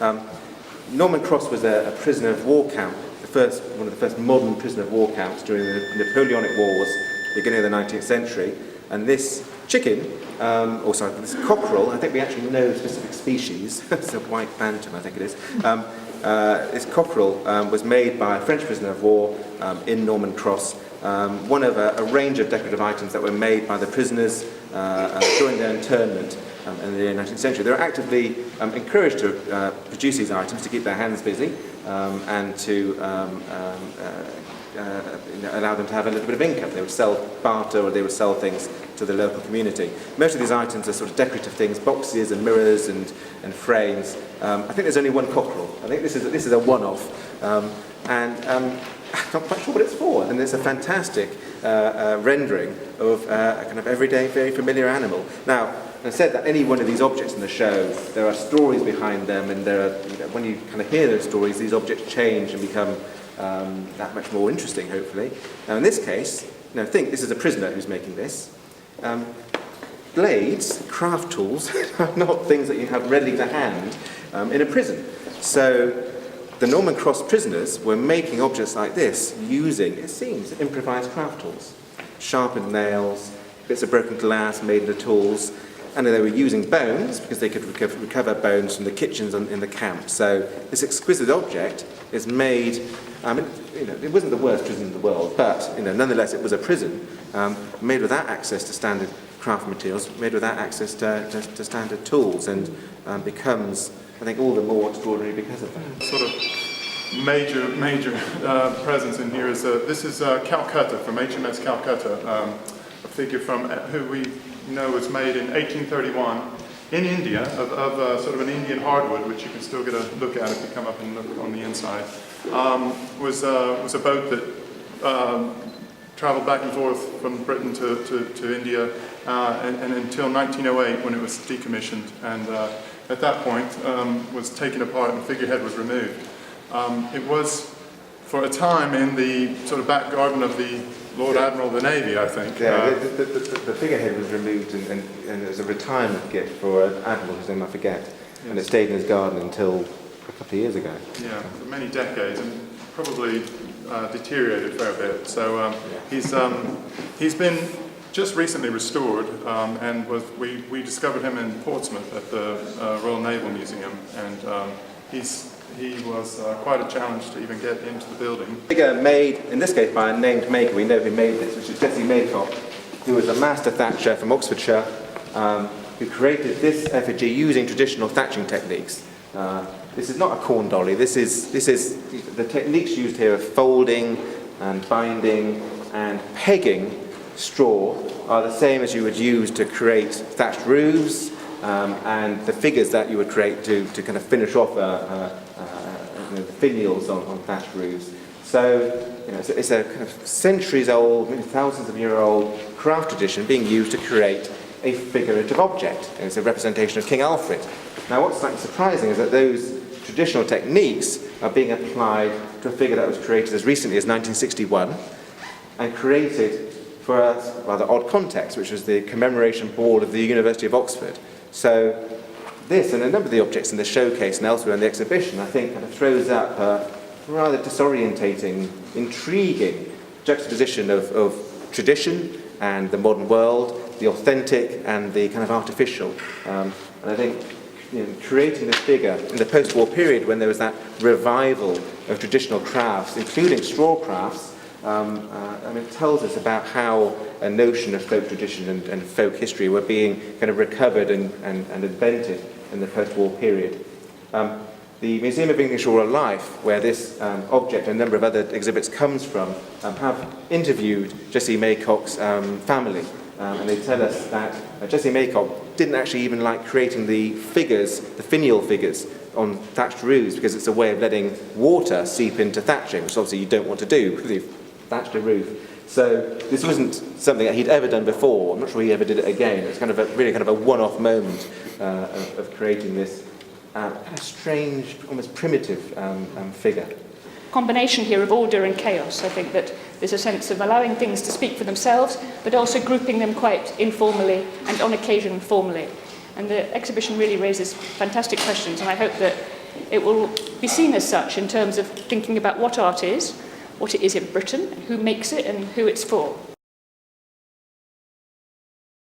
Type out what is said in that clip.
Norman Cross was a prisoner of war camp, one of the first modern prisoner of war camps during the Napoleonic Wars, beginning of the 19th century. And this chicken, this cockerel, I think we actually know the specific species, it's a white bantam, I think it is. This cockerel was made by a French prisoner of war in Norman Cross, one of a range of decorative items that were made by the prisoners during their internment in the 19th century. They were actively encouraged to produce these items to keep their hands busy and to allow them to have a little bit of income. They would sell barter or they would sell things to the local community. Most of these items are sort of decorative things, boxes and mirrors and frames. I think there's only one cockerel. I think this is a one-off. I'm not quite sure what it's for, and it's a fantastic rendering of a kind of everyday, very familiar animal. Now, I said that any one of these objects in the show, there are stories behind them, and when you kind of hear those stories, these objects change and become that much more interesting, hopefully. Now, in this case, think this is a prisoner who's making this. Blades, craft tools, are not things that you have readily to hand in a prison. So the Norman Cross prisoners were making objects like this using, it seems, improvised craft tools. Sharpened nails, bits of broken glass made into tools, and they were using bones because they could recover bones from the kitchens in the camp. So this exquisite object is made, it wasn't the worst prison in the world, but nonetheless it was a prison made without access to standard craft materials, made without access to standard tools, and becomes, I think, all the more extraordinary because of that. Sort of major presence in here is this is Calcutta, from HMS Calcutta, a figure from who we know was made in 1831 in India of sort of an Indian hardwood, which you can still get a look at if you come up and look on the inside. Was a boat that traveled back and forth from Britain to India and until 1908 when it was decommissioned, and at that point was taken apart and the figurehead was removed. It was for a time in the sort of back garden of the Lord Admiral of the Navy, I think. Yeah, the figurehead was removed and it was a retirement gift for an admiral whose name I forget, yes. And it stayed in his garden until a couple of years ago. Yeah, for many decades, and probably deteriorated a fair bit. So he's been just recently restored, and we discovered him in Portsmouth at the Royal Naval Museum, and he was quite a challenge to even get into the building. Figure made, in this case, by a named maker. We know who made this, which is Jessie Maycock, who was a master thatcher from Oxfordshire, who created this effigy using traditional thatching techniques. This is not a corn dolly. This is the techniques used here of folding and binding and pegging straw are the same as you would use to create thatched roofs, and the figures that you would create to kind of finish off the finials on thatched roofs. So it's a kind of centuries old, maybe thousands of year old craft tradition being used to create a figurative object. And it's a representation of King Alfred. Now what's slightly surprising is that those traditional techniques are being applied to a figure that was created as recently as 1961 and created for a rather odd context, which was the commemoration board of the University of Oxford. So this and a number of the objects in the showcase and elsewhere in the exhibition, I think, kind of throws up a rather disorientating, intriguing juxtaposition of tradition and the modern world, the authentic and the kind of artificial. And I think creating this figure in the post-war period when there was that revival of traditional crafts, including straw crafts, it tells us about how a notion of folk tradition and folk history were being kind of recovered and invented in the post-war period. The Museum of English Oral Life, where this object and a number of other exhibits comes from, have interviewed Jessie Maycock's family. And they tell us that Jessie Maycock didn't actually even like creating the figures, the finial figures, on thatched roofs because it's a way of letting water seep into thatching, which obviously you don't want to do because you've thatched a roof. So this wasn't something that he'd ever done before. I'm not sure he ever did it again. It's kind of a one-off moment of creating this kind of strange, almost primitive figure. Combination here of order and chaos. I think that there's a sense of allowing things to speak for themselves, but also grouping them quite informally and on occasion formally. And the exhibition really raises fantastic questions, and I hope that it will be seen as such in terms of thinking about what art is, what it is in Britain, who makes it and who it's for.